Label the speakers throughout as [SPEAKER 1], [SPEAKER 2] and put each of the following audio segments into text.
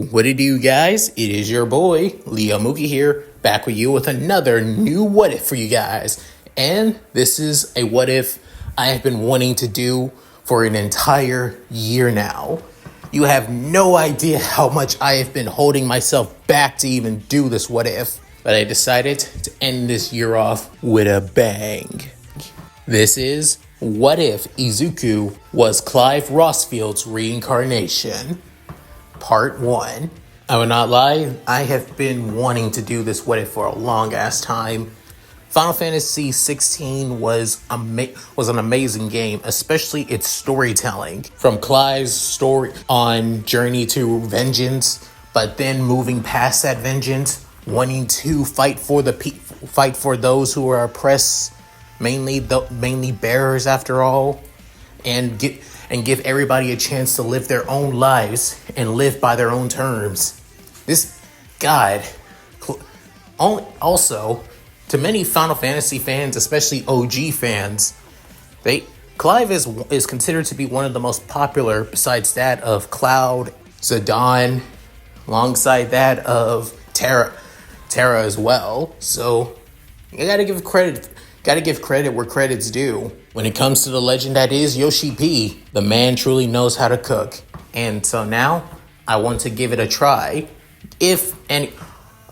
[SPEAKER 1] What it do, guys? It is your boy, Leo Mookie here, back with you with another new what if for you guys. And this is a what if I have been wanting to do for an entire year now. You have no idea how much I have been holding myself back to even do this what if, but I decided to end this year off with a bang. This is what if Izuku was Clive Rossfield's reincarnation. Part 1. I will not lie, I have been wanting to do this what if for a long ass time. Final Fantasy 16 was an amazing game, especially its storytelling. From Clive's story on journey to vengeance, but then moving past that vengeance, wanting to fight for those who are oppressed, mainly bearers after all, and give everybody a chance to live their own lives and live by their own terms. This God, also, to many Final Fantasy fans, especially OG fans, Clive is considered to be one of the most popular, besides that of Cloud, Zidane, alongside that of Terra as well. So you gotta give credit where credit's due. When it comes to the legend that is Yoshi P, the man truly knows how to cook. And so now I want to give it a try.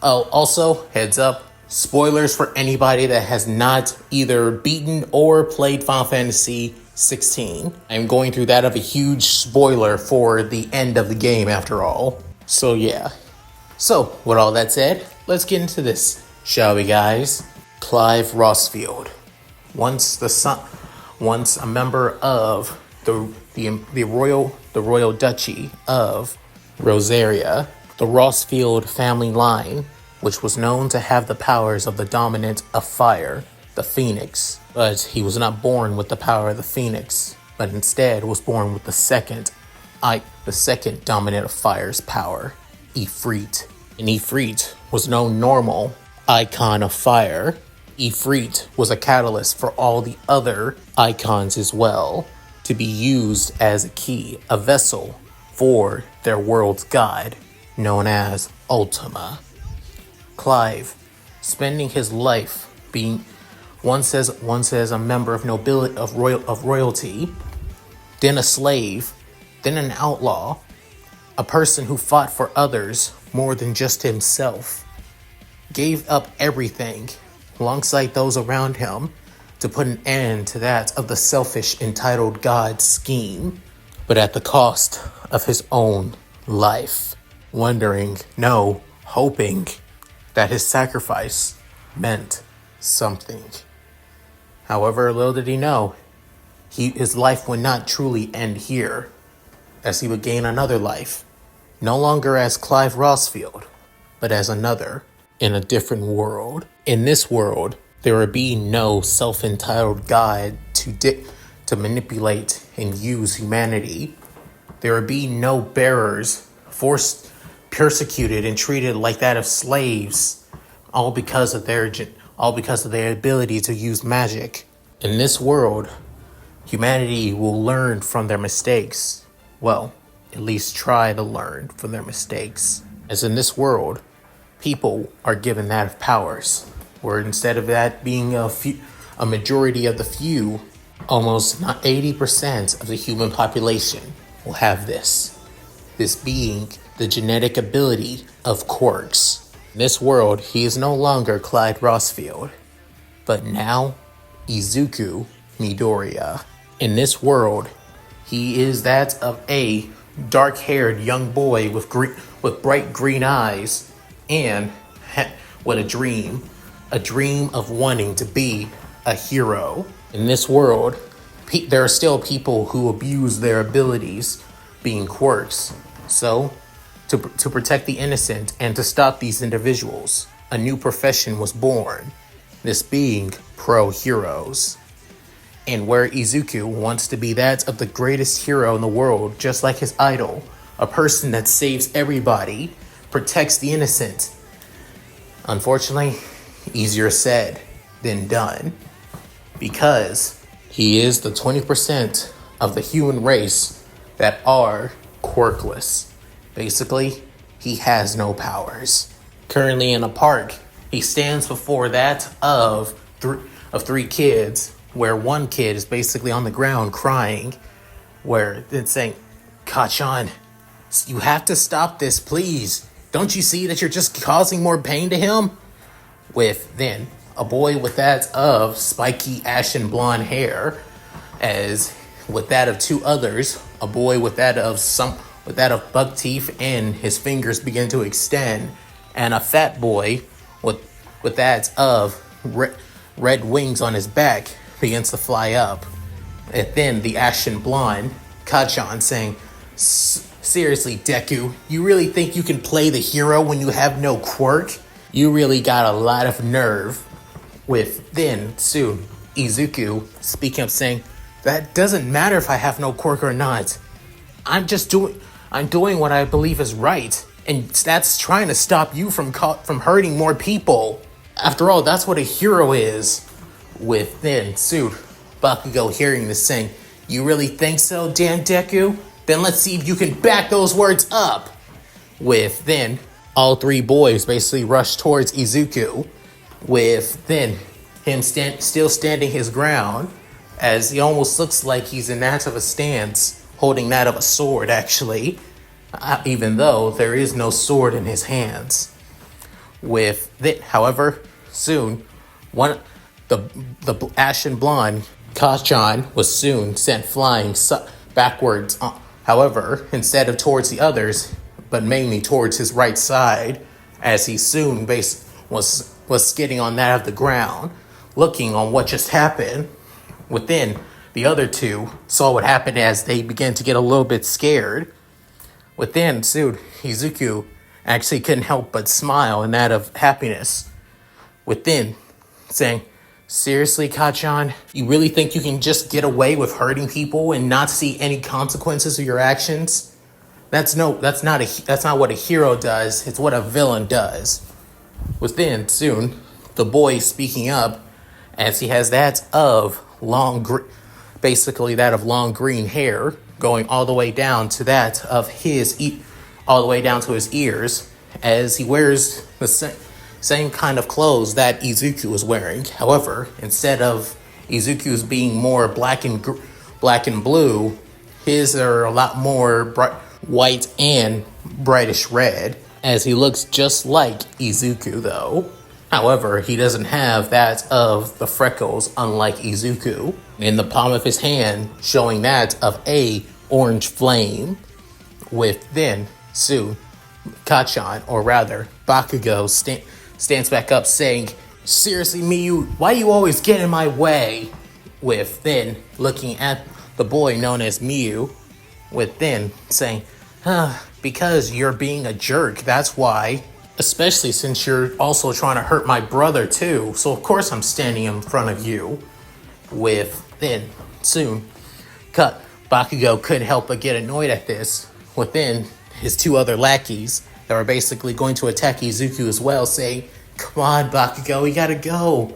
[SPEAKER 1] Also, heads up, spoilers for anybody that has not either beaten or played Final Fantasy 16. I'm going through that of a huge spoiler for the end of the game after all. So yeah. So, with all that said, let's get into this, shall we guys? Clive Rossfield. Once a member of the royal duchy of Rosaria, the Rossfield family line, which was known to have the powers of the dominant of fire, the Phoenix. But he was not born with the power of the Phoenix, but instead was born with the second dominant of fire's power, Iftret. And Iftret was no normal icon of fire. Iftret was a catalyst for all the other icons as well, to be used as a key, a vessel for their world's god, known as Ultima. Clive, spending his life being once as a member of nobility of royalty, then a slave, then an outlaw, a person who fought for others more than just himself, gave up everything alongside those around him to put an end to that of the selfish, entitled God scheme, but at the cost of his own life, hoping that his sacrifice meant something. However, little did he know, his life would not truly end here, as he would gain another life, no longer as Clive Rossfield, but as another, in a different world. In this world, there would be no self-entitled God to manipulate and use humanity. There would be no bearers persecuted and treated like that of slaves, all because of their ability to use magic. In this world, humanity will learn from their mistakes. Well, at least try to learn from their mistakes. As in this world, people are given that of powers, where instead of that being a majority of the few, almost not 80% of the human population will have this being the genetic ability of quirks. In this world, he is no longer Clive Rossfield, but now Izuku Midoryia. In this world, he is that of a dark-haired young boy with bright green eyes and with a dream of wanting to be a hero. In this world, there are still people who abuse their abilities, being quirks. So, to protect the innocent and to stop these individuals, a new profession was born, this being pro-heroes. And where Izuku wants to be that of the greatest hero in the world, just like his idol, a person that saves everybody, protects the innocent. Unfortunately, easier said than done, because he is the 20% of the human race that are quirkless. Basically, he has no powers. Currently in a park, he stands before that of three kids, where one kid is basically on the ground crying, where it's saying, Kachan, you have to stop this, please. Don't you see that you're just causing more pain to him? With then a boy with that of spiky ashen blonde hair, as with that of two others, a boy with that of buck teeth and his fingers begin to extend, and a fat boy with that of red wings on his back begins to fly up. And then the ashen blonde Kachan saying, seriously, Deku, you really think you can play the hero when you have no quirk? You really got a lot of nerve. With then soon Izuku speaking up saying, that doesn't matter if I have no quirk or not. I'm doing what I believe is right, and that's trying to stop you from hurting more people. After all, that's what a hero is. With then soon Bakugo hearing this saying, you really think so, damn Deku? Then let's see if you can back those words up. With then all three boys basically rush towards Izuku, with then him still standing his ground, as he almost looks like he's in that of a stance, holding that of a sword actually, even though there is no sword in his hands. With that, however, soon the ashen blonde Kachan was soon sent flying backwards, however, instead of towards the others, but mainly towards his right side, as he soon was skidding on that of the ground, looking on what just happened. Within, the other two saw what happened as they began to get a little bit scared. Within, soon, Izuku actually couldn't help but smile in that of happiness. Within, saying, seriously, Kachan, you really think you can just get away with hurting people and not see any consequences of your actions? That's not what a hero does. It's what a villain does. Within, soon, the boy speaking up, as he has that of long green hair going all the way down to that of all the way down to his ears, as he wears the same kind of clothes that Izuku was wearing. However, instead of Izuku's being more black and blue, his are a lot more white and brightish red, as he looks just like Izuku though. However, he doesn't have that of the freckles, unlike Izuku. In the palm of his hand, showing that of a orange flame. With then, soon, Kachan, or rather, Bakugo, stands back up saying, seriously, Miyu, why you always get in my way? With then, looking at the boy known as Miyu, with then, saying, because you're being a jerk, that's why. Especially since you're also trying to hurt my brother too, so of course I'm standing in front of you. With then, soon, Bakugo couldn't help but get annoyed at this. Within his two other lackeys that were basically going to attack Izuku as well, saying, come on, Bakugo, we gotta go.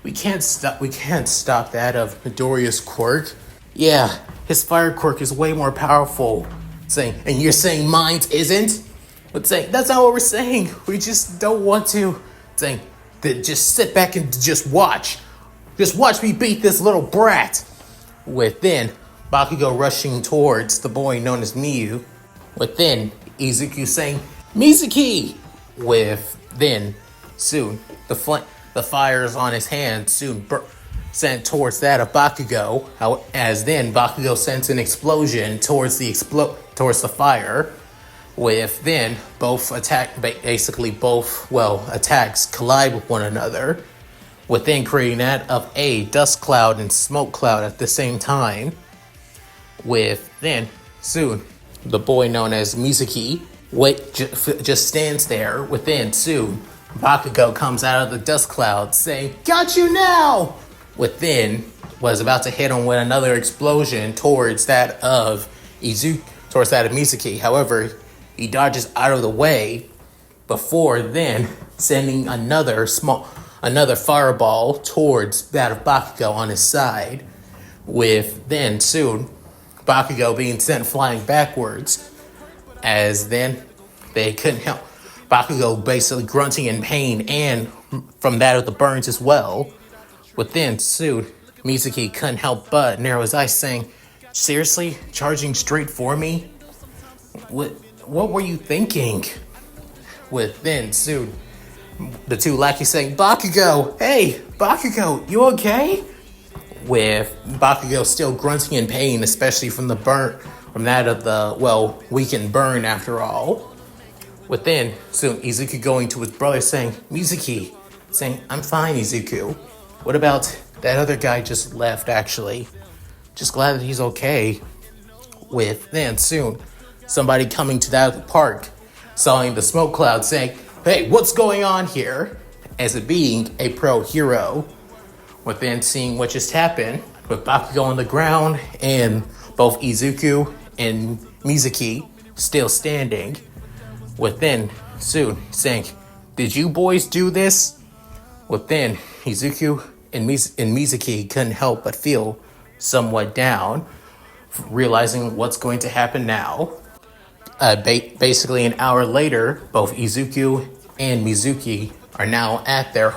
[SPEAKER 1] We can't stop that of Midoriya's quirk. Yeah, his fire quirk is way more powerful. Saying, and you're saying mine isn't? But saying, that's not what we're saying. We just don't want to. Saying, just sit back and just watch. Just watch me beat this little brat. With then, Bakugo rushing towards the boy known as Miyu. With then, Izuku saying, Mizuki! With then, soon, the fires on his hand soon sent towards that of Bakugo. As then, Bakugo sends an explosion towards the fire. With then both attacks collide with one another, within creating that of a dust cloud and smoke cloud at the same time. With then soon the boy known as Mizuki just stands there. Within soon Bakugo comes out of the dust cloud saying, got you now! Within was about to hit him with another explosion towards that of Mizuki. However, he dodges out of the way before then sending another fireball towards that of Bakugo on his side. With then soon Bakugo being sent flying backwards, as then they couldn't help. Bakugo basically grunting in pain and from that of the burns as well. Within soon, Mizuki couldn't help but narrow his eyes, saying, "Seriously? Charging straight for me? What were you thinking?" Within soon, the two lackeys saying, "Bakugo! Hey, Bakugo, you okay?" With Bakugo still grunting in pain, especially from the burn, from that of the, well, weakened burn after all. Within, soon Izuku going to his brother saying, "Mizuki," saying, "I'm fine, Izuku. What about that other guy just left, actually? Just glad that he's okay." Within, soon, somebody coming to that other park, sawing the smoke cloud saying, "Hey, what's going on here?" As it being a pro hero. Within, seeing what just happened, with Bakugo on the ground and both Izuku and Mizuki still standing. Within, soon, saying, "Did you boys do this?" Within, Izuku and Mizuki couldn't help but feel somewhat down, realizing what's going to happen now. Basically, an hour later, both Izuku and Mizuki are now at their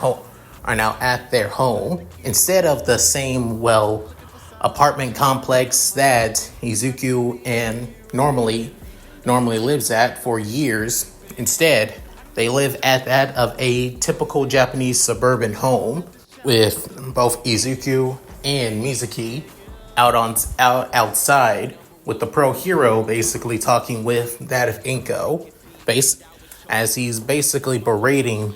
[SPEAKER 1] home instead of the same, well, apartment complex that Izuku and normally lives at for years. Instead, they live at that of a typical Japanese suburban home, with both Izuku and Mizuki outside, with the pro hero basically talking with that of Inko, as he's basically berating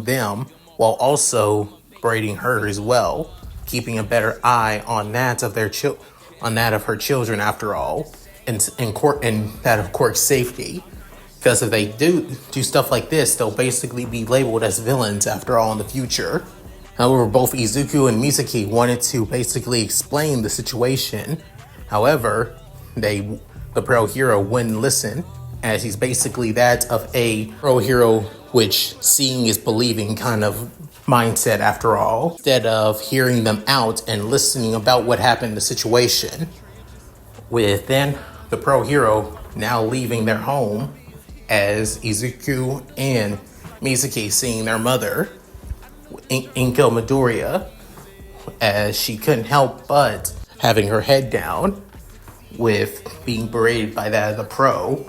[SPEAKER 1] them while also berating her as well, keeping a better eye on that of her children after all, and that of course safety, because if they do stuff like this, they'll basically be labeled as villains after all in the future. However, both Izuku and Mizuki wanted to basically explain the situation. However, the pro hero wouldn't listen, as he's basically that of a pro hero which seeing is believing kind of mindset after all, instead of hearing them out and listening about what happened in the situation. With then the pro hero now leaving their home, as Izuku and Mizuki seeing their mother, Izuku Midoryia, as she couldn't help but having her head down, with being berated by that of the pro.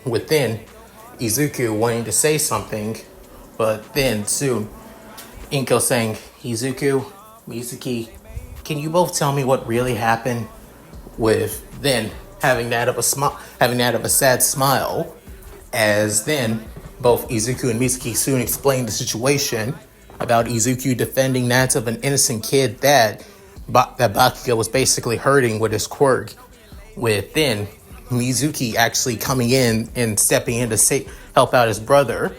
[SPEAKER 1] Within, Izuku wanting to say something, but then soon, Inko saying, "Izuku, Mizuki, can you both tell me what really happened?" With then having that of a sad smile, as then both Izuku and Mizuki soon explained the situation about Izuku defending that of an innocent kid that Bakugo was basically hurting with his quirk. With then Mizuki actually coming in and stepping in to help out his brother.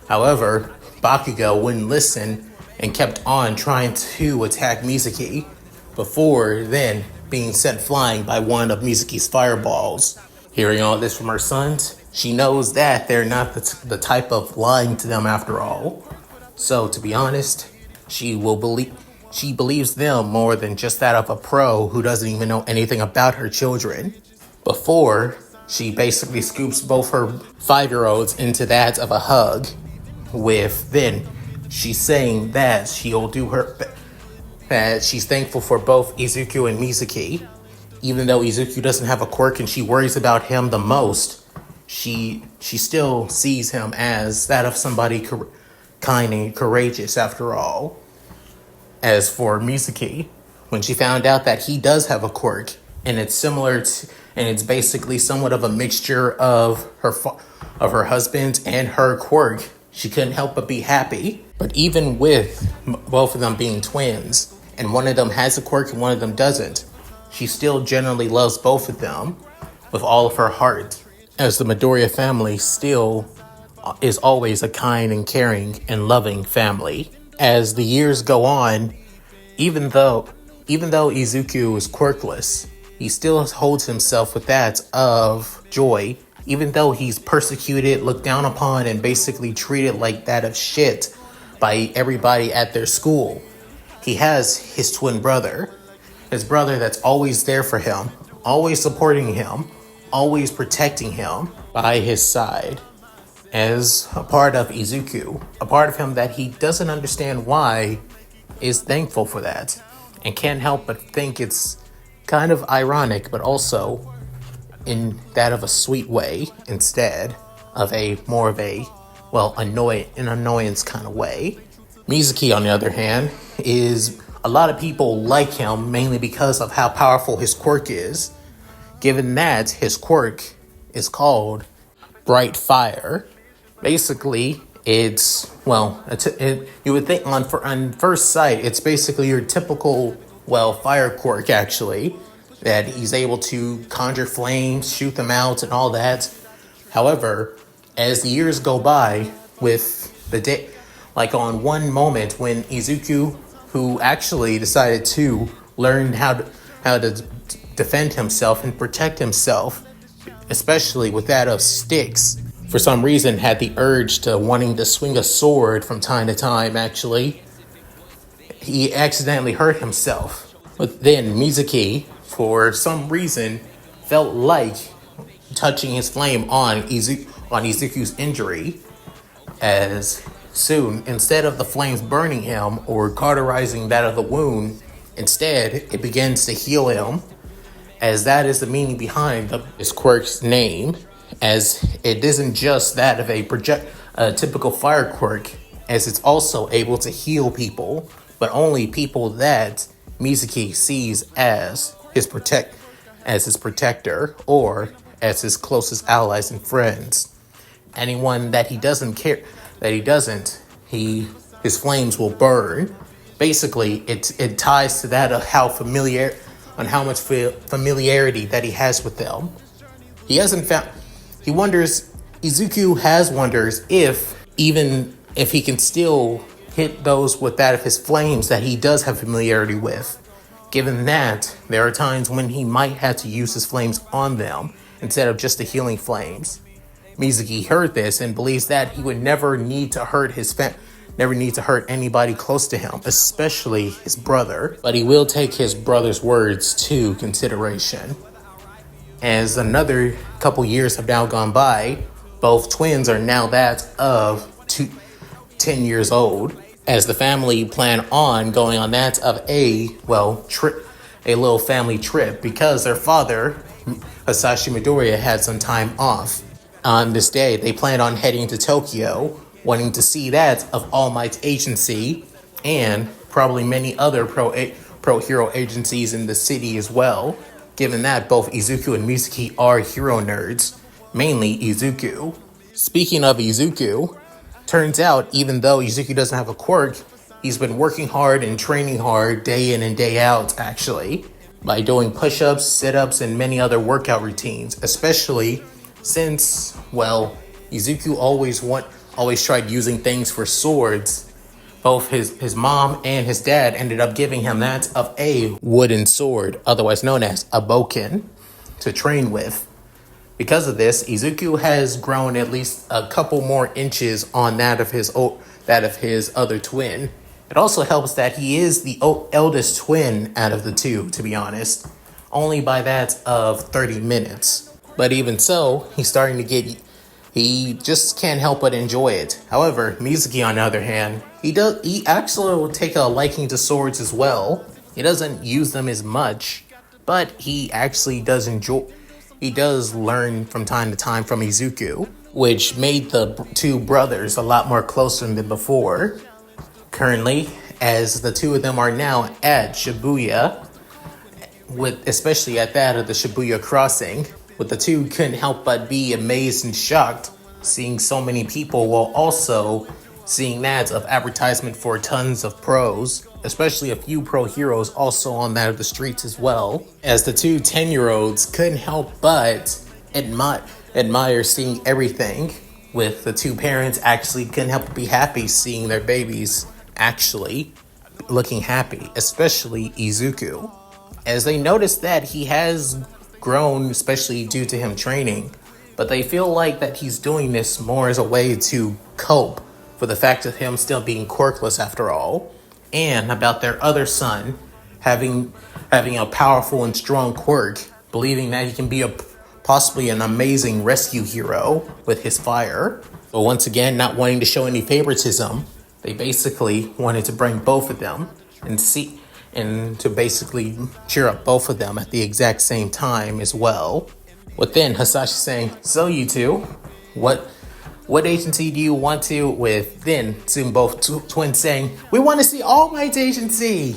[SPEAKER 1] However, Bakugo wouldn't listen and kept on trying to attack Mizuki, before then being sent flying by one of Mizuki's fireballs. Hearing all this from her sons, she knows that they're not the type of lying to them after all. So, to be honest, she believes them more than just that of a pro who doesn't even know anything about her children. Before, she basically scoops both her 5-year-olds into that of a hug, with then she's saying that that she's thankful for both Izuku and Mizuki. Even though Izuku doesn't have a quirk and she worries about him the most, she still sees him as that of somebody kind and courageous after all. As for Mizuki, when she found out that he does have a quirk, and it's basically somewhat of a mixture of her husband and her quirk, she couldn't help but be happy. But even with both of them being twins, and one of them has a quirk and one of them doesn't, she still generally loves both of them with all of her heart, as the Midoriya family still is always a kind and caring and loving family. As the years go on, even though Izuku is quirkless, he still holds himself with that of joy, even though he's persecuted, looked down upon, and basically treated like that of shit by everybody at their school. He has his twin brother, his brother that's always there for him, always supporting him, always protecting him by his side. as a part of Izuku, a part of him that he doesn't understand why, is thankful for that, and can't help but think it's kind of ironic, but also in that of a sweet way instead of a more of a, well, an annoyance kind of way. Mizuki, on the other hand, is a lot of people like him mainly because of how powerful his quirk is, given that his quirk is called Bright Fire. Basically, it's, well, you would think on first sight, it's basically your typical, well, fire quirk, actually, that he's able to conjure flames, shoot them out, and all that. However, as the years go by, with the day, like on one moment when Izuku, who actually decided to learn how to defend himself and protect himself, especially with that of sticks, for some reason had the urge to wanting to swing a sword from time to time, actually, he accidentally hurt himself. But then Mizuki, for some reason, felt like touching his flame on Izuku's injury, as soon, instead of the flames burning him or cauterizing that of the wound, instead it begins to heal him, as that is the meaning behind his quirk's name, as it isn't just that of a typical fire quirk, as it's also able to heal people, but only people that Mizuki sees as his protector or as his closest allies and friends. Anyone that he doesn't care, his flames will burn. Basically, it ties to that of how much familiarity that he has with them. Izuku wonders if, even if he can still hit those with that of his flames that he does have familiarity with, given that there are times when he might have to use his flames on them instead of just the healing flames. Mizuki heard this and believes that he would never need to hurt anybody close to him, especially his brother, but he will take his brother's words to consideration. As another couple years have now gone by, both twins are now that of 10 years old, as the family plan on going on that of a little family trip, because their father, Hisashi Midoriya, had some time off. On this day, they planned on heading to Tokyo, wanting to see that of All Might's agency, and probably many other pro hero agencies in the city as well, given that both Izuku and Mizuki are hero nerds, mainly Izuku. Speaking of Izuku, turns out even though Izuku doesn't have a quirk, he's been working hard and training hard day in and day out, actually, by doing push-ups, sit-ups, and many other workout routines, especially since, well, Izuku always tried using things for swords. Both his mom and his dad ended up giving him that of a wooden sword, otherwise known as a bokken, to train with. Because of this, Izuku has grown at least a couple more inches on that of his other twin. It also helps that he is the eldest twin out of the two, to be honest, only by that of 30 minutes. But even so, he just can't help but enjoy it. However, Mizuki, on the other hand, he actually will take a liking to swords as well. He doesn't use them as much, but he actually does learn from time to time from Izuku, which made the two brothers a lot more closer than before. Currently, as the two of them are now at Shibuya, especially at that of the Shibuya crossing, but the two couldn't help but be amazed and shocked seeing so many people, while also seeing ads of advertisement for tons of pros, especially a few pro heroes also on that of the streets as well, as the two 10-year-olds couldn't help but admire seeing everything, with the two parents actually couldn't help but be happy seeing their babies actually looking happy, especially Izuku, as they noticed that he has grown, especially due to him training, but they feel like that he's doing this more as a way to cope for the fact of him still being quirkless after all, and about their other son having a powerful and strong quirk, believing that he can be possibly an amazing rescue hero with his fire. But once again, not wanting to show any favoritism, they basically wanted to bring both of them and to basically cheer up both of them at the exact same time as well. With then Hasashi saying, "So you two, what agency do you want to?" With then soon both twins saying, "We want to see All Might's agency."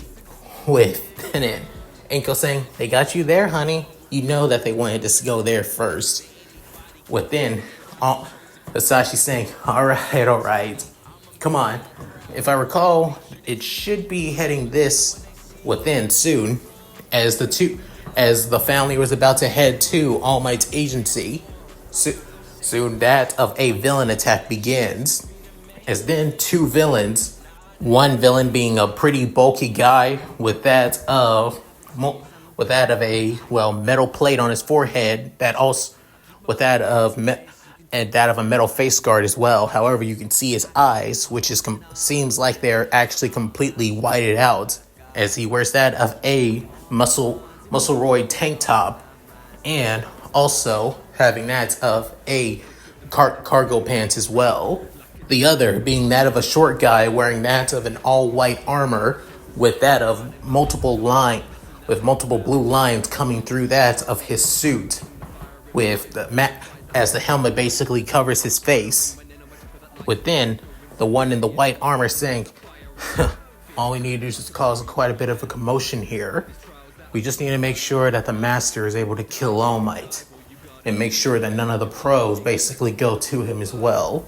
[SPEAKER 1] With then Inko saying, "They got you there, honey." You know that they wanted to go there first. With then Hasashi saying, all right. Come on. If I recall, it should be heading this within soon as the family was about to head to All Might's agency. Soon that of a villain attack begins. As then two villains, one villain being a pretty bulky guy with that of a metal plate on his forehead, that also with that of a metal face guard as well. However, you can see his eyes, which seems like they're actually completely whited out, as he wears that of a muscleroid tank top, and also having that of a cargo pants as well. The other being that of a short guy wearing that of an all-white armor with that of multiple blue lines coming through that of his suit, with as the helmet basically covers his face. Within the one in the white armor saying, all we need to do is just cause quite a bit of a commotion here. We just need to make sure that the master is able to kill All Might, and make sure that none of the pros basically go to him as well.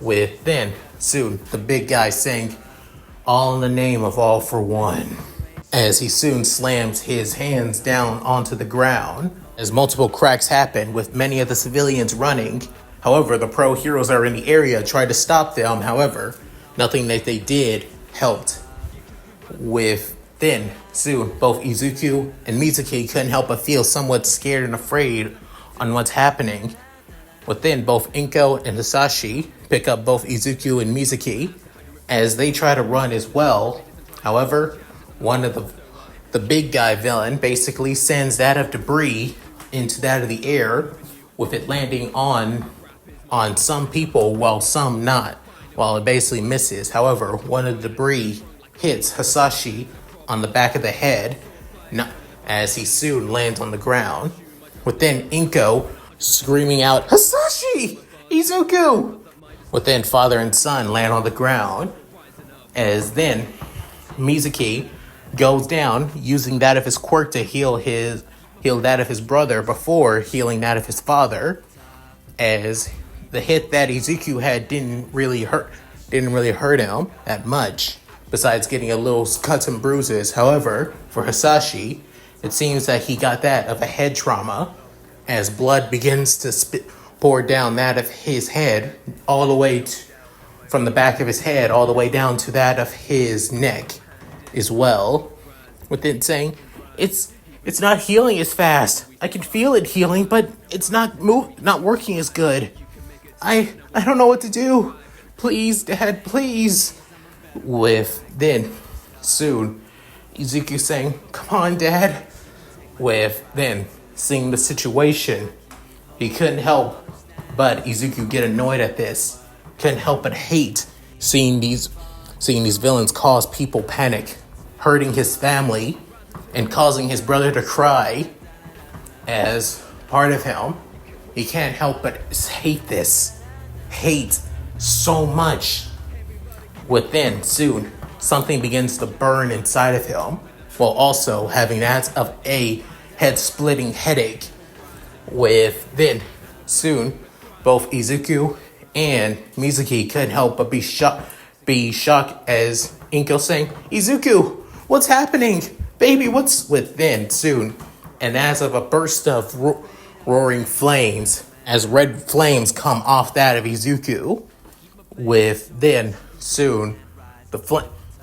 [SPEAKER 1] With then soon the big guy saying, all in the name of All for One, as he soon slams his hands down onto the ground, as multiple cracks happen with many of the civilians running. However, the pro heroes are in the area, try to stop them. However, nothing that they did helped. With then soon both Izuku and Mizuki couldn't help but feel somewhat scared and afraid on what's happening. Within both Inko and Hasashi pick up both Izuku and Mizuki as they try to run as well. However, one of the big guy villain basically sends that of debris into that of the air, with it landing on some people while some not, while it basically misses. However, one of the debris hits Hasashi on the back of the head, as he soon lands on the ground. Within Inko screaming out, "Hasashi! Izuku!" Within father and son land on the ground, as then Mizuki goes down using that of his quirk to heal that of his brother before healing that of his father, as the hit that Izuku had didn't really hurt him that much, besides getting a little cuts and bruises. However, for Hasashi, it seems that he got that of a head trauma, as blood begins to pour down that of his head all the way from the back of his head all the way down to that of his neck as well, with it saying, it's not healing as fast. I can feel it healing, but it's not working as good. I don't know what to do. Please, Dad, please. With then soon Izuku saying, "Come on, Dad." With then seeing the situation, he couldn't help but Izuku get annoyed at this. Couldn't help but hate seeing these villains cause people panic, hurting his family, and causing his brother to cry. As part of him, he can't help but hate so much. Within soon, something begins to burn inside of him, while also having that of a head-splitting headache. Within soon, both Izuku and Mizuki couldn't help but be shocked as Inko saying, "Izuku, what's happening? Baby, what's..." Within soon, and as of a burst of roaring flames, as red flames come off that of Izuku. Within soon,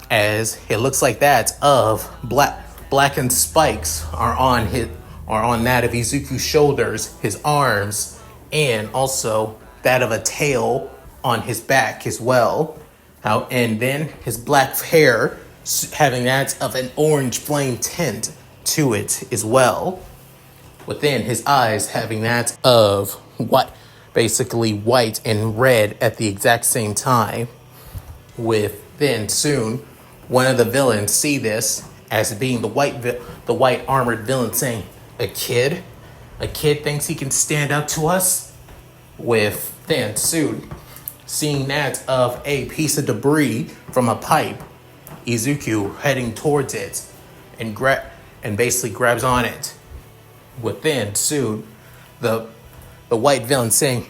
[SPEAKER 1] as it looks like that of blackened spikes are on that of Izuku's shoulders, his arms, and also that of a tail on his back as well. And then his black hair having that of an orange flame tint to it as well. Within his eyes having that of basically white and red at the exact same time. With then soon, one of the villains see this as being the white armored villain, saying, "A kid thinks he can stand up to us." With then soon, seeing that of a piece of debris from a pipe, Izuku heading towards it and basically grabs on it. Within soon, the white villain saying,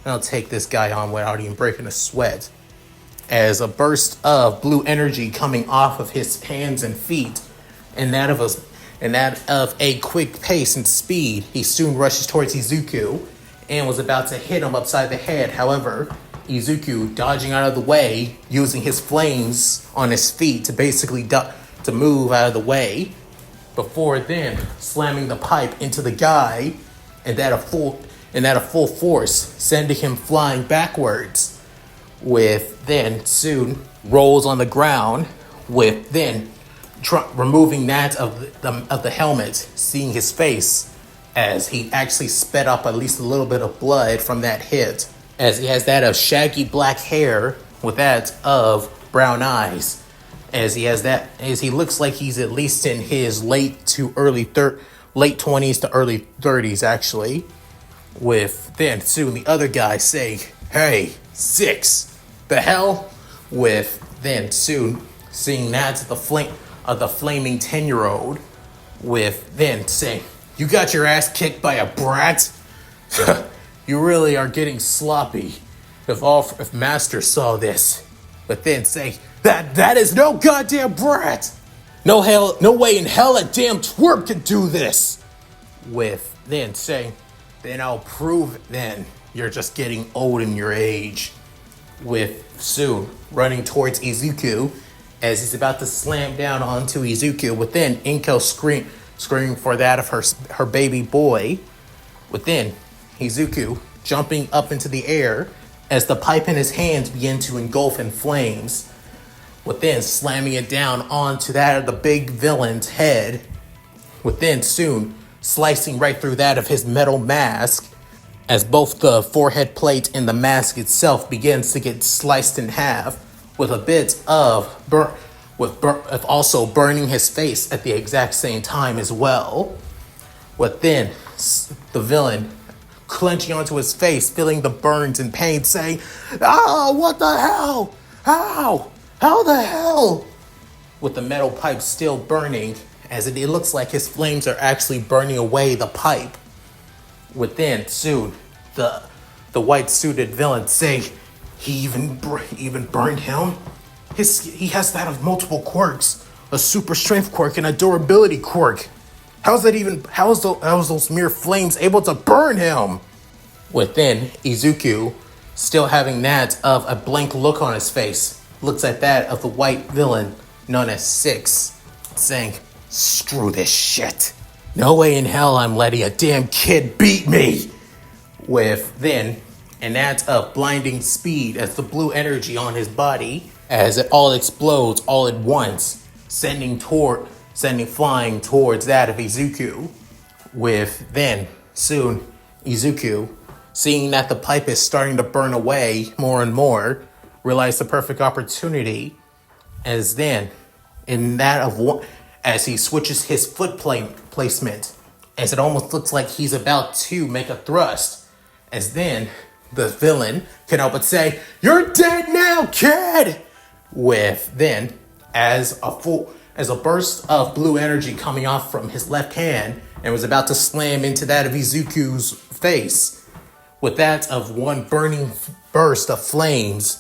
[SPEAKER 1] "I'll take this guy on without even breaking a sweat." As a burst of blue energy coming off of his hands and feet, and that of a quick pace and speed, he soon rushes towards Izuku and was about to hit him upside the head. However, Izuku dodging out of the way, using his flames on his feet to basically to move out of the way, before then slamming the pipe into the guy, and that of full force, sending him flying backwards. With then soon rolls on the ground, with then removing that of the helmet, seeing his face as he actually sped up at least a little bit of blood from that hit, as he has that of shaggy black hair with that of brown eyes, as he looks like he's at least in his late 20s to early 30s actually. With then soon the other guy saying, "Hey, 6, the hell?" With then soon seeing that the flaming 10-year-old, with then saying, "You got your ass kicked by a brat? You really are getting sloppy. If Master saw this." But then saying, that is no goddamn brat. No way in hell a damn twerp could do this. With then saying, "Then I'll prove it then. You're just getting old in your age." With soon running towards Izuku as he's about to slam down onto Izuku. Within Inko screaming for that of her baby boy. Within Izuku jumping up into the air as the pipe in his hands begin to engulf in flames. Within slamming it down onto that of the big villain's head. Within soon slicing right through that of his metal mask, as both the forehead plate and the mask itself begins to get sliced in half, with a bit of also burning his face at the exact same time as well. Within the villain clenching onto his face, feeling the burns and pain, saying, "Oh, what the hell? How the hell?" With the metal pipe still burning, as it looks like his flames are actually burning away the pipe. Within soon, the white suited villain saying, "He even burned him? He has that of multiple quirks, a super strength quirk and a durability quirk. How is those mere flames able to burn him?" Within Izuku, still having that of a blank look on his face, looks at that of the white villain known as 6, saying, "Screw this shit. No way in hell I'm letting a damn kid beat me." With then an that of blinding speed as the blue energy on his body, as it all explodes all at once, sending flying towards that of Izuku. With then soon Izuku, seeing that the pipe is starting to burn away more and more, realized the perfect opportunity, as then in that of one, as he switches his foot placement, as it almost looks like he's about to make a thrust, as then the villain can help but say, "You're dead now, kid!" With then, as a burst of blue energy coming off from his left hand and was about to slam into that of Izuku's face, with that of one burning burst of flames,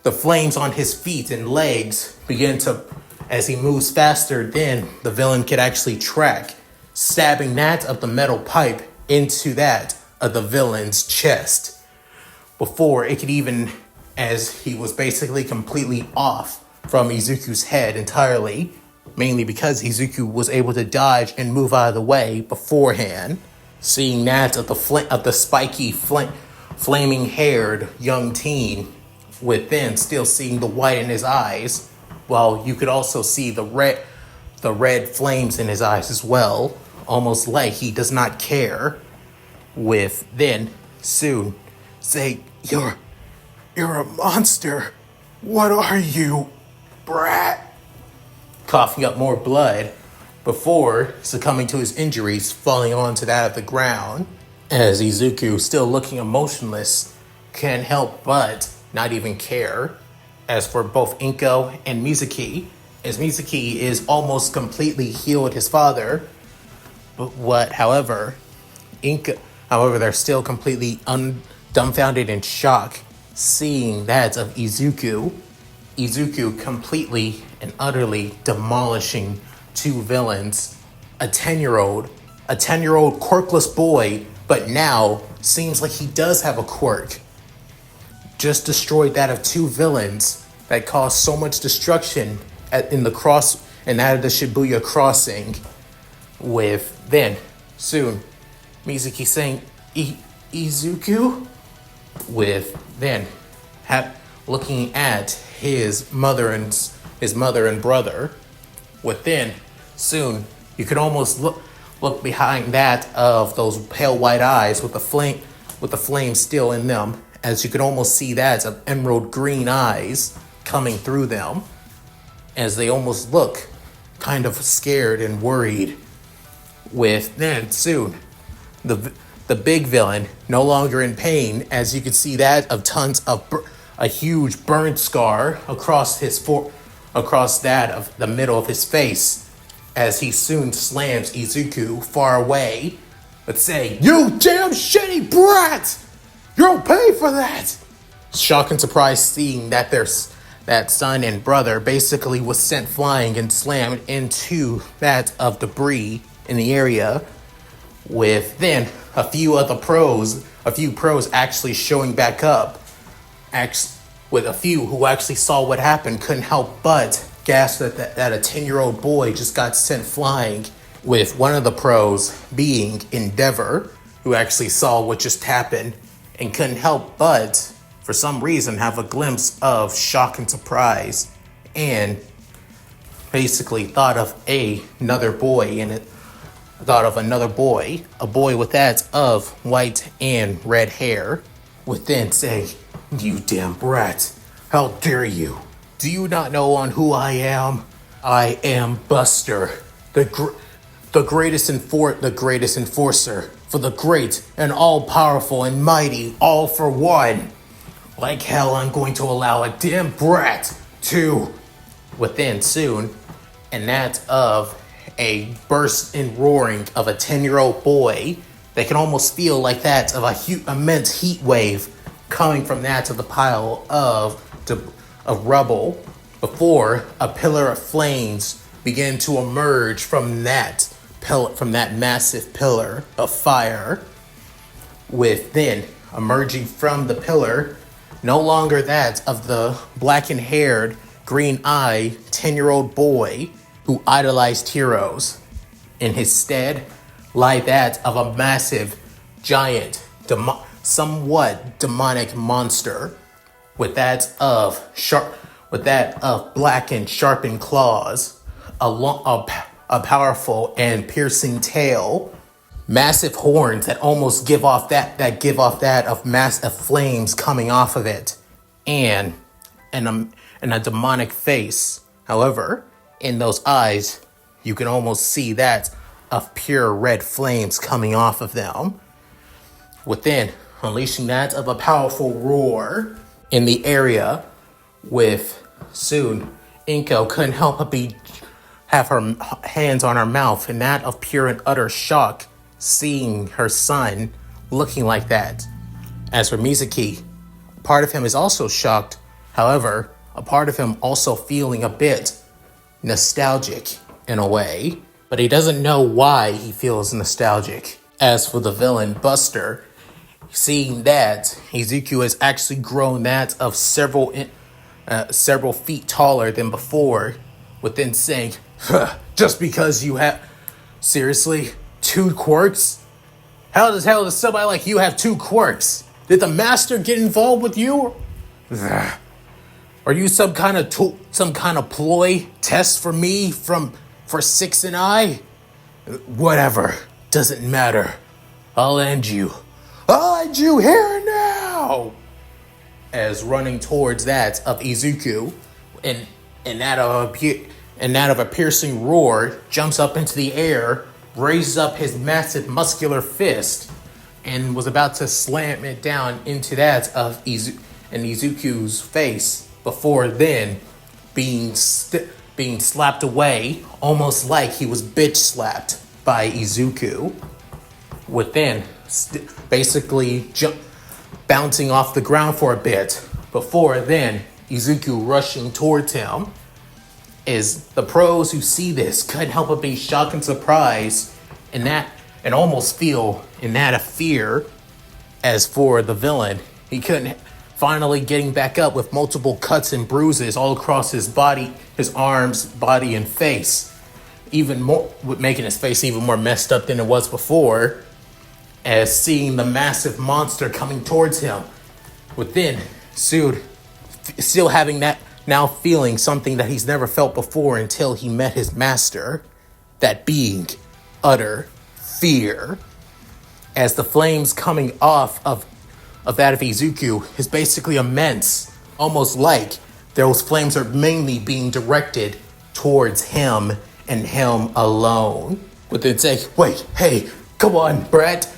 [SPEAKER 1] the flames on his feet and legs begin to, as he moves faster than the villain could actually track, stabbing that of the metal pipe into that of the villain's chest. Before it could even, as he was basically completely off from Izuku's head entirely, mainly because Izuku was able to dodge and move out of the way beforehand. Seeing that of the spiky, flaming-haired young teen, within still seeing the white in his eyes, while you could also see the red flames in his eyes as well, almost like he does not care. With then soon say, you're a monster. What are you, brat? Coughing up more blood before succumbing to his injuries, falling onto that of the ground. As Izuku, still looking emotionless, can't help but not even care. As for both Inko and Mizuki, as Mizuki is almost completely healed his father, however, they're still completely dumbfounded in shock, seeing that of Izuku completely and utterly demolishing two villains, a 10-year-old quirkless boy, but now seems like he does have a quirk. Just destroyed that of two villains that caused so much destruction in the Shibuya crossing. With then soon Mizuki saying Izuku, with then looking at his mother and brother. With then soon you could almost look behind that of those pale white eyes with the flame still in them, as you could almost see that of emerald green eyes coming through them, as they almost look kind of scared and worried. With then soon the big villain no longer in pain, as you could see that of tons of a huge burn scar across that of the middle of his face, as he soon slams Izuku far away, but saying, "You damn shitty brat! You'll pay for that!" Shock and surprise seeing that that son and brother basically was sent flying and slammed into that of debris in the area, with then a few pros actually showing back up, with a few who actually saw what happened couldn't help but gasp that a 10-year-old boy just got sent flying, with one of the pros being Endeavor, who actually saw what just happened and couldn't help but, for some reason, have a glimpse of shock and surprise, and basically thought of another boy, a boy with that of white and red hair, with then saying, "You damn brat, how dare you? Do you not know on who I am? I am Buster, the greatest enforcer for the great and all-powerful and mighty all for one. Like hell, I'm going to allow a damn brat to..." Within soon, and that of a burst in roaring of a 10-year-old boy that can almost feel like that of immense heat wave coming from that of the pile of rubble, before a pillar of flames began to emerge from that massive pillar of fire, with then emerging from the pillar no longer that of the blackened-haired, green-eyed 10-year-old boy who idolized heroes. In his stead lie that of a massive, giant, somewhat demonic monster, with that of blackened, sharpened claws, a powerful and piercing tail, massive horns that almost give off that of massive flames coming off of it, and a demonic face. However, in those eyes, you can almost see that of pure red flames coming off of them, within unleashing that of a powerful roar in the area. With soon Inko couldn't help but have her hands on her mouth in that of pure and utter shock, seeing her son looking like that. As for Mizuki, part of him is also shocked. However, a part of him also feeling a bit nostalgic in a way, but he doesn't know why he feels nostalgic. As for the villain Buster, seeing that Izuku has actually grown that of several feet taller than before, within saying, "Just because you have, seriously, 2 quirks? How the hell does somebody like you have 2 quirks? Did the master get involved with you? Are you some kind of ploy test for me for Six and I? Whatever, doesn't matter. I'll end you here and now." Ow! As running towards that of Izuku, and that of a piercing roar, jumps up into the air, raises up his massive muscular fist, and was about to slam it down into that of Izuku's face, before then being slapped away, almost like he was bitch slapped by Izuku, within basically bouncing off the ground for a bit, before then Izuku rushing towards him. Is the pros who see this couldn't help but be shocked and surprised, and almost feel in that a fear. As for the villain, he couldn't, finally getting back up with multiple cuts and bruises all across his body, his arms, body, and face, even more, making his face even more messed up than it was before, as seeing the massive monster coming towards him, within soon still having that, now feeling something that he's never felt before until he met his master, that being utter fear. As the flames coming off of that of Izuku is basically immense, almost like those flames are mainly being directed towards him and him alone. But then say, wait, hey, come on, Brett,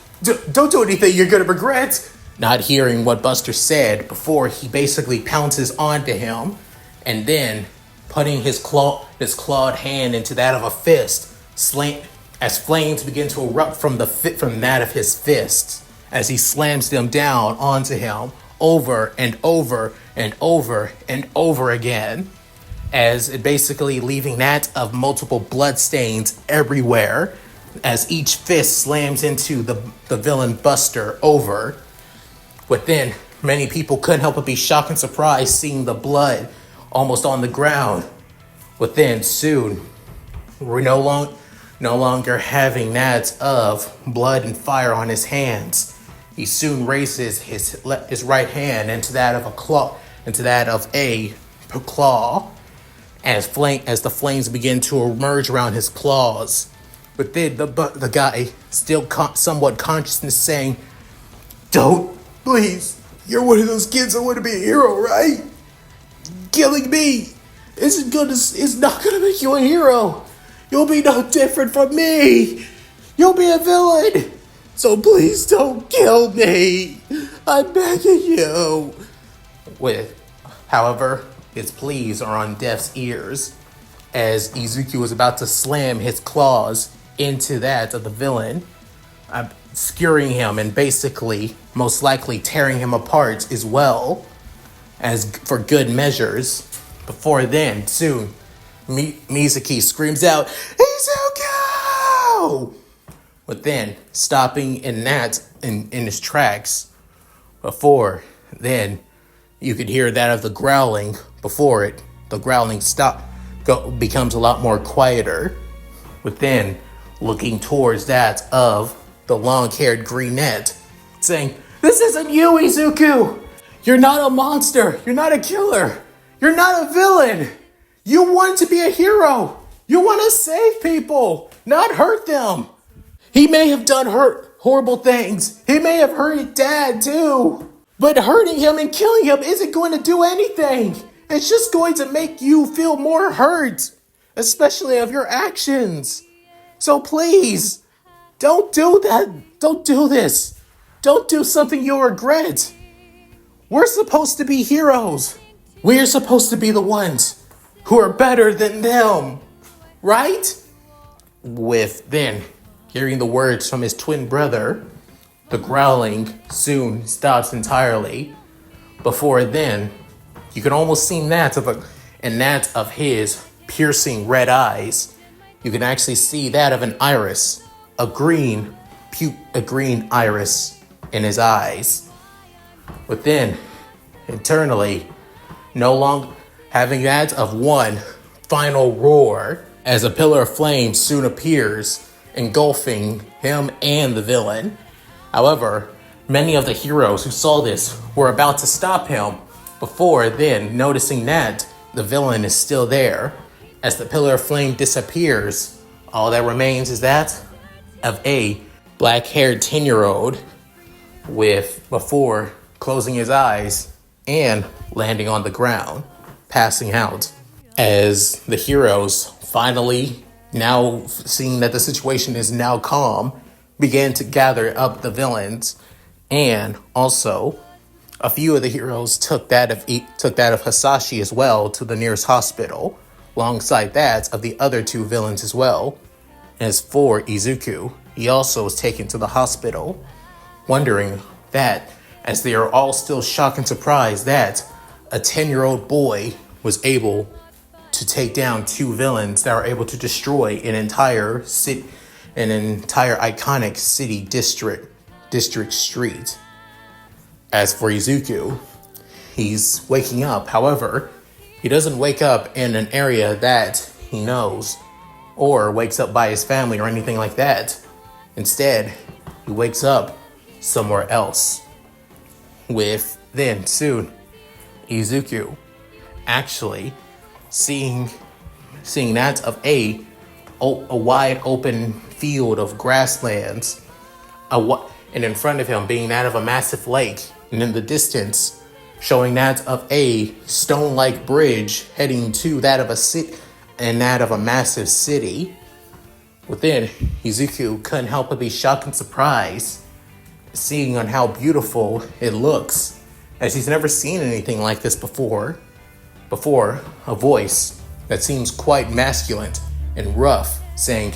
[SPEAKER 1] don't do anything you're gonna regret. Not hearing what Buster said before he basically pounces onto him, and then putting his clawed hand into that of a fist, as flames begin to erupt from that of his fists, as he slams them down onto him over and over and over and over again, as it basically leaving that of multiple blood stains everywhere, as each fist slams into the villain Buster over. Within, many people couldn't help but be shocked and surprised seeing the blood almost on the ground. Within, soon, we're no longer having that of blood and fire on his hands. He soon raises his right hand into that of a claw, as the flames begin to emerge around his claws. But then the guy, still somewhat conscious, and saying, "Don't, please. You're one of those kids that want to be a hero, right? Killing me is not gonna make you a hero. You'll be no different from me. You'll be a villain. So please don't kill me. I'm begging you." However, his pleas are on deaf's ears, as Izuku was about to slam his claws into that of the villain, skewering him and basically, most likely tearing him apart as well, as for good measures. Before then, soon, Mizuki screams out, "Izuku!" But then, stopping in his tracks. Before then, you could hear that of the growling. Before it, the growling becomes a lot more quieter. But then, looking towards that of the long-haired brunette, saying, "This isn't you, Izuku! You're not a monster! You're not a killer! You're not a villain! You want to be a hero! You want to save people, not hurt them! He may have done horrible things. He may have hurt Dad too. But hurting him and killing him isn't going to do anything. It's just going to make you feel more hurt, especially of your actions. So please, don't do that. Don't do this. Don't do something you'll regret. We're supposed to be heroes. We're supposed to be the ones who are better than them, right?" With then hearing the words from his twin brother, the growling soon stops entirely. Before then, you can almost see that of his piercing red eyes. You can actually see that of an iris, a green iris in his eyes. But then, internally, no longer having that of one final roar, as a pillar of flame soon appears, engulfing him and the villain. However, many of the heroes who saw this were about to stop him, before then noticing that the villain is still there. As the pillar of flame disappears, all that remains is that of a black-haired 10-year-old before closing his eyes and landing on the ground, passing out. As the heroes finally, now seeing that the situation is now calm, began to gather up the villains, and also a few of the heroes took that of Hasashi as well to the nearest hospital, alongside that of the other two villains as well. As for Izuku, he also was taken to the hospital, wondering that, as they are all still shocked and surprised that a 10-year-old boy was able to take down two villains that were able to destroy an entire iconic city district street. As for Izuku, he's waking up. However, he doesn't wake up in an area that he knows or wakes up by his family or anything like that. Instead, he wakes up somewhere else. With then soon Izuku actually seeing that of a wide open field of grasslands, and in front of him being that of a massive lake, and in the distance showing that of a stone-like bridge heading to that of a city and that of a massive city. Within, Izuku couldn't help but be shocked and surprised, seeing on how beautiful it looks, as he's never seen anything like this before. A voice that seems quite masculine and rough saying,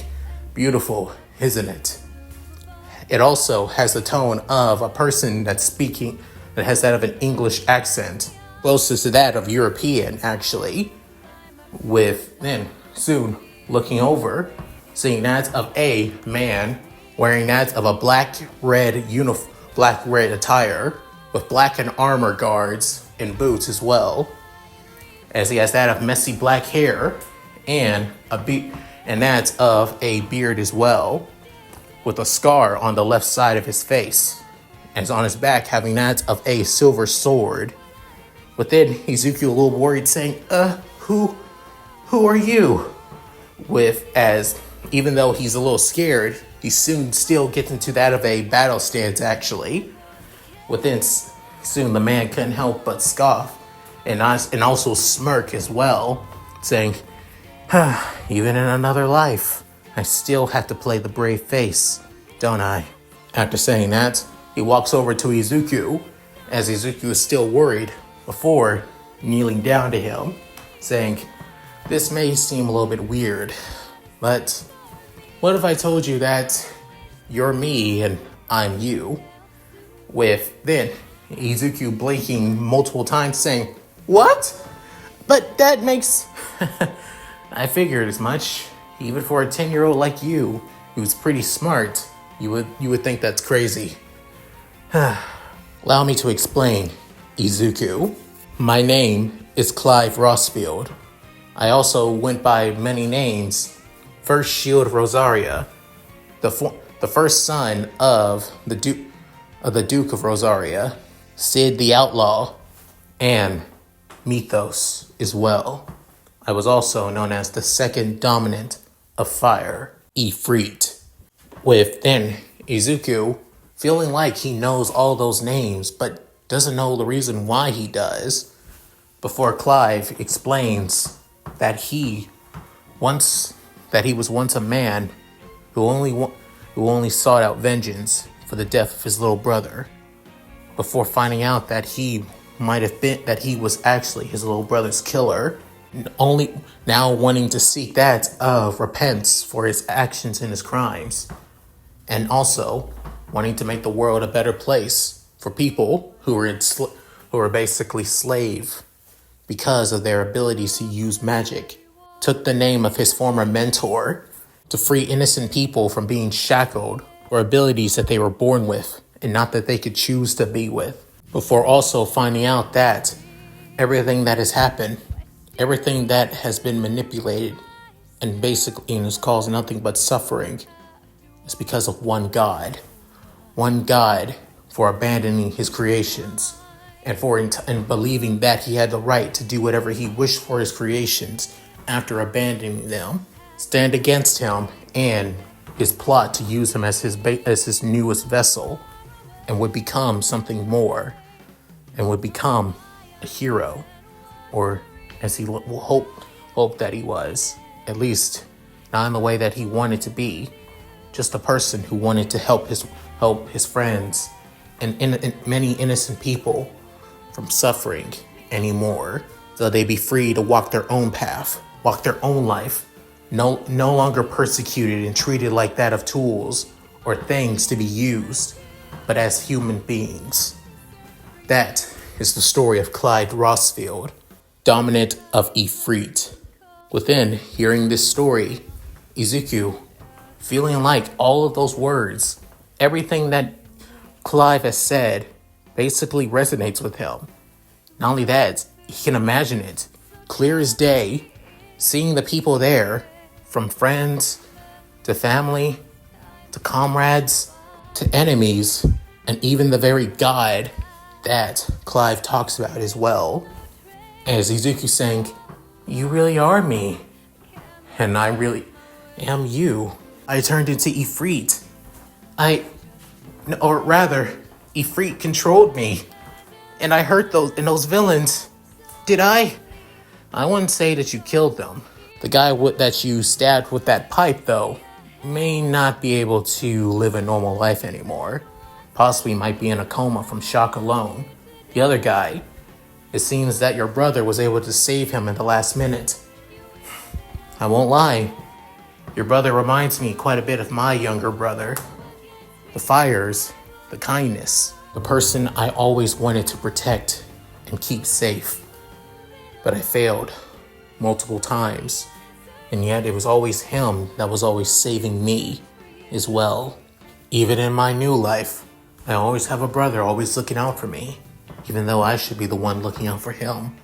[SPEAKER 1] "Beautiful, isn't it?" It also has the tone of a person that's speaking, that has that of an English accent, closest to that of European, actually. With then soon looking over, seeing that of a man wearing that of a black-red attire, with black and armor guards and boots as well, as he has that of messy black hair and that of a beard as well, with a scar on the left side of his face, and on his back having that of a silver sword. Within, Izuku a little worried, saying, who are you?" Even though he's a little scared, he soon still gets into that of a battle stance, actually. Within, soon the man couldn't help but scoff, and also smirk as well, saying, "Even in another life, I still have to play the brave face, don't I?" After saying that, he walks over to Izuku, as Izuku is still worried, before kneeling down to him, saying, "This may seem a little bit weird, but what if I told you that you're me and I'm you?" With then Izuku blinking multiple times, saying, "What? But that makes..." "I figured as much. Even for a 10-year-old like you, who's pretty smart, you would think that's crazy." "Allow me to explain, Izuku. My name is Clive Rossfield. I also went by many names. First Shield Rosaria, the first son of the Duke of Rosaria, Sid the Outlaw, and Mythos as well. I was also known as the second dominant of fire, Iftret." With then Izuku feeling like he knows all those names, but doesn't know the reason why he does, before Clive explains that he was once a man who only sought out vengeance for the death of his little brother, before finding out that he was actually his little brother's killer, only now wanting to seek that of repentance for his actions and his crimes, and also wanting to make the world a better place for people who were basically slave because of their abilities to use magic. Took the name of his former mentor to free innocent people from being shackled or abilities that they were born with and not that they could choose to be with, before also finding out that everything that has happened, everything that has been manipulated and basically has caused nothing but suffering, is because of one God for abandoning his creations and believing that he had the right to do whatever he wished for his creations after abandoning them, stand against him and his plot to use him as his newest vessel, and would become something more, and would become a hero, or as he will hope that he was, at least not in the way that he wanted to be, just a person who wanted to help his friends and many innocent people from suffering anymore, so they be free to walk their own path, walk their own life, no longer persecuted and treated like that of tools or things to be used, but as human beings. That is the story of Clive Rossfield, dominant of Iftret. Within hearing this story, Izuku, feeling like all of those words, everything that Clive has said, basically resonates with him. Not only that, he can imagine it, clear as day, seeing the people there, from friends to family to comrades to enemies, and even the very God that Clive talks about as well. As Izuku saying, "You really are me, and I really am you. I turned into Iftret. Or rather, Iftret controlled me, and I hurt those villains. Did I? I wouldn't say that you killed them. The guy that you stabbed with that pipe, though, may not be able to live a normal life anymore. Possibly might be in a coma from shock alone. The other guy, it seems that your brother was able to save him in the last minute. I won't lie, your brother reminds me quite a bit of my younger brother. The fires, the kindness, the person I always wanted to protect and keep safe. But I failed multiple times, and yet it was always him that was always saving me as well. Even in my new life, I always have a brother always looking out for me, even though I should be the one looking out for him.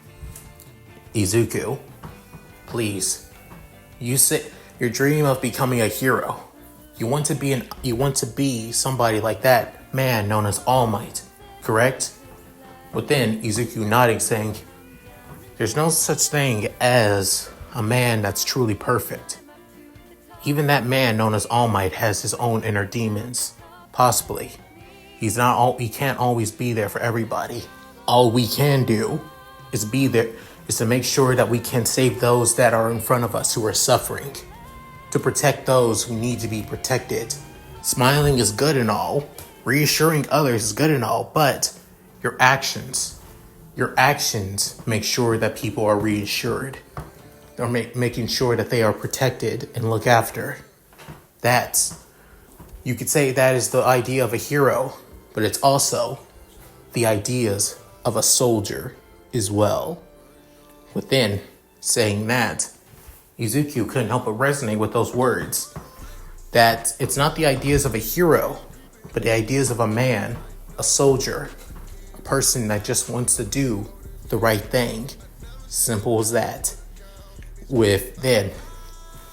[SPEAKER 1] Izuku, please, you say your dream of becoming a hero. You want to be somebody like that man known as All Might, correct?" Within, Izuku nodding, saying, "There's no such thing as a man that's truly perfect. Even that man known as All Might has his own inner demons. Possibly. He can't always be there for everybody. All we can do is be there, is to make sure that we can save those that are in front of us who are suffering, to protect those who need to be protected. Smiling is good and all, reassuring others is good and all, but your actions make sure that people are reassured. Or making sure that they are protected and looked after. You could say that is the idea of a hero, but it's also the ideas of a soldier as well." Within saying that, Izuku couldn't help but resonate with those words. That it's not the ideas of a hero, but the ideas of a man, a soldier, a person that just wants to do the right thing. Simple as that.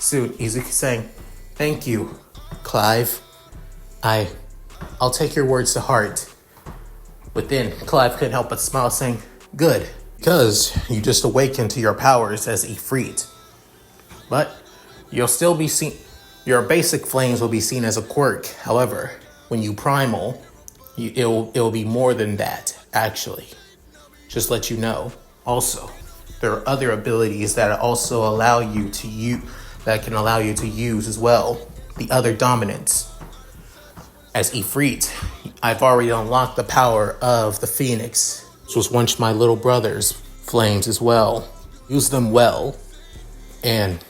[SPEAKER 1] Soon Izuku saying, "Thank you, Clive. I'll take your words to heart." Within, Clive couldn't help but smile, saying, "Good, because you just awakened to your powers as Iftret. But you'll still be seen. Your basic flames will be seen as a quirk. However, when you primal, it'll be more than that. Actually, just let you know. Also, there are other abilities that also allow you to use as well. The other dominance. As Iftret, I've already unlocked the power of the Phoenix, which was once my little brother's flames as well. Use them well, and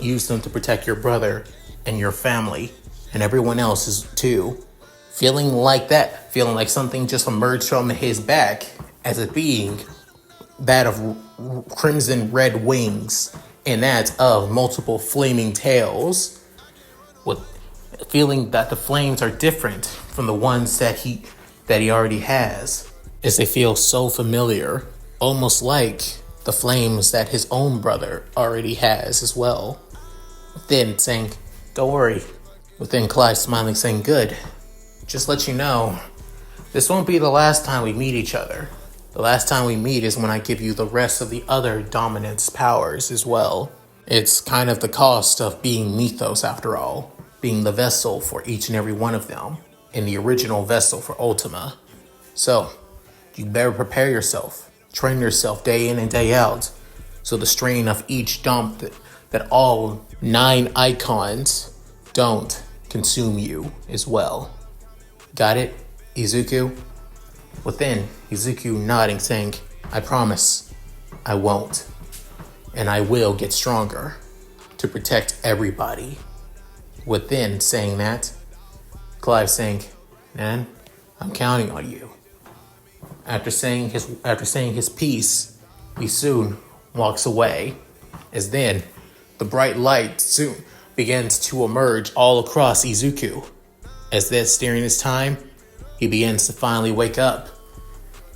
[SPEAKER 1] use them to protect your brother and your family, and everyone else's too." Feeling like something just emerged from his back as a being, that of crimson red wings, and that of multiple flaming tails, with feeling that the flames are different from the ones that he already has, as they feel so familiar, almost like the flames that his own brother already has as well. Within saying, "Don't worry." Within, Clive smiling, saying, "Good. Just let you know, this won't be the last time we meet each other. The last time we meet is when I give you the rest of the other dominance powers as well. It's kind of the cost of being Mythos after all, being the vessel for each and every one of them, and the original vessel for Ultima. So, you better prepare yourself. Train yourself day in and day out. So the strain of each dump that all 9 icons don't consume you as well. Got it, Izuku? Within, Izuku nodding, saying, I promise, I won't. And I will get stronger to protect everybody. Within saying that, Clive saying, man, I'm counting on you. After saying his piece, he soon walks away, as then the bright light soon begins to emerge all across Izuku. As this during this time, he begins to finally wake up.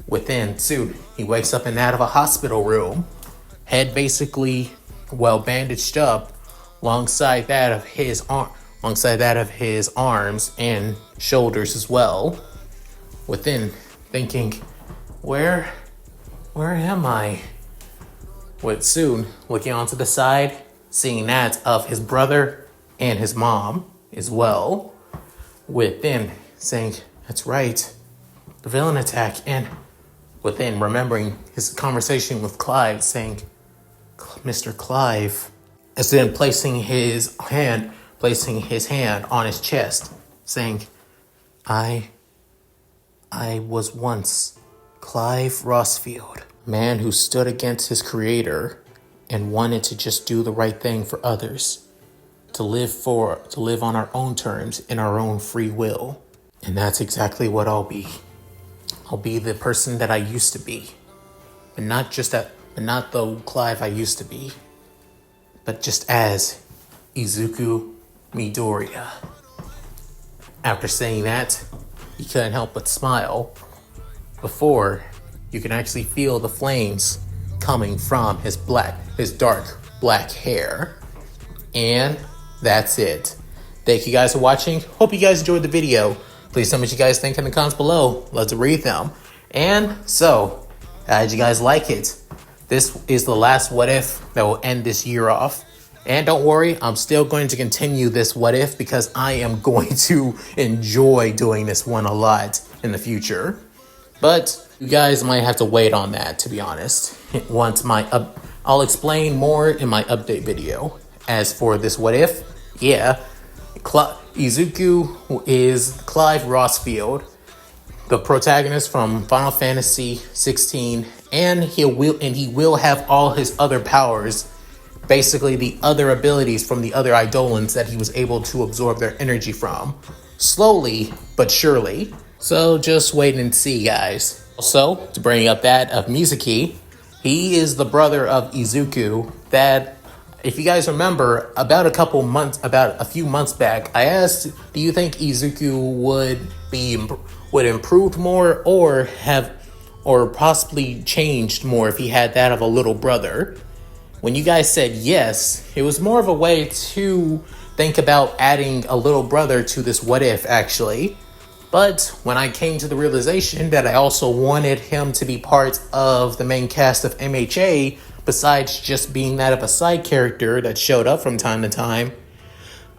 [SPEAKER 1] Within, soon, he wakes up in that of a hospital room, head basically well bandaged up, alongside that of his arms and shoulders as well. Within, thinking, where am I? With soon looking onto the side, seeing that of his brother and his mom as well. Within, saying, that's right, the villain attack. And within, remembering his conversation with Clive, saying, Mr. Clive, as then placing his hand on his chest, saying, I was once Clive Rossfield, man who stood against his creator and wanted to just do the right thing for others, to live on our own terms in our own free will. And that's exactly what I'll be. I'll be the person that I used to be. But not the Clive I used to be, but just as Izuku Midoryia. After saying that, he couldn't help but smile. Before, you can actually feel the flames coming from his dark black hair. And that's it. Thank you guys for watching. Hope you guys enjoyed the video. Please tell me what you guys think in the comments below. Love to read them. And so, how did you guys like it? This is the last What If that will end this year off. And don't worry, I'm still going to continue this What If because I am going to enjoy doing this one a lot in the future. But you guys might have to wait on that, to be honest. I'll explain more in my update video. As for this What If, yeah, Izuku is Clive Rossfield, the protagonist from Final Fantasy 16, and he will have all his other powers, basically the other abilities from the other Eidolons that he was able to absorb their energy from, slowly but surely. So just wait and see, guys. Also, to bring up that of Mizuki, he is the brother of Izuku that, if you guys remember, about a few months back, I asked, do you think Izuku would improved more or possibly changed more if he had that of a little brother? When you guys said yes, it was more of a way to think about adding a little brother to this What If, actually. But when I came to the realization that I also wanted him to be part of the main cast of MHA, besides just being that of a side character that showed up from time to time,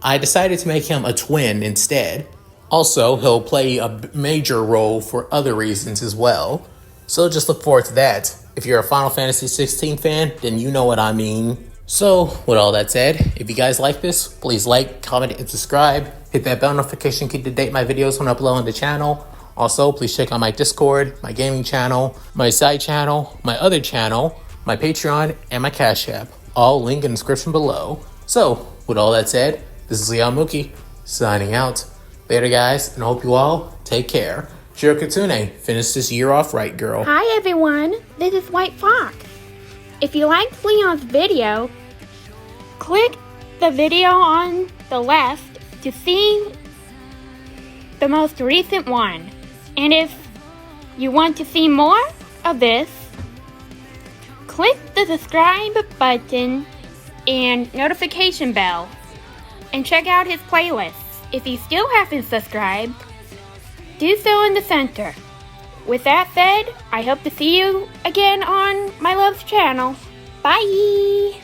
[SPEAKER 1] I decided to make him a twin instead. Also, he'll play a major role for other reasons as well. So just look forward to that. If you're a Final Fantasy 16 fan, then you know what I mean. So, with all that said, if you guys like this, please like, comment, and subscribe. Hit that bell notification, keep to date my videos when I upload on the channel. Also, please check out my Discord, my gaming channel, my side channel, my other channel, my Patreon, and my Cash App. All linked in the description below. So, with all that said, this is Mizuki, signing out. Later, guys, and I hope you all take care. Shirokitsune, finish this year off right, girl.
[SPEAKER 2] Hi, everyone. This is White Fox. If you liked Leon's video, click the video on the left to see the most recent one. And if you want to see more of this, click the subscribe button and notification bell and check out his playlists. If you still haven't subscribed, do so in the center. With that said, I hope to see you again on my love's channel. Bye!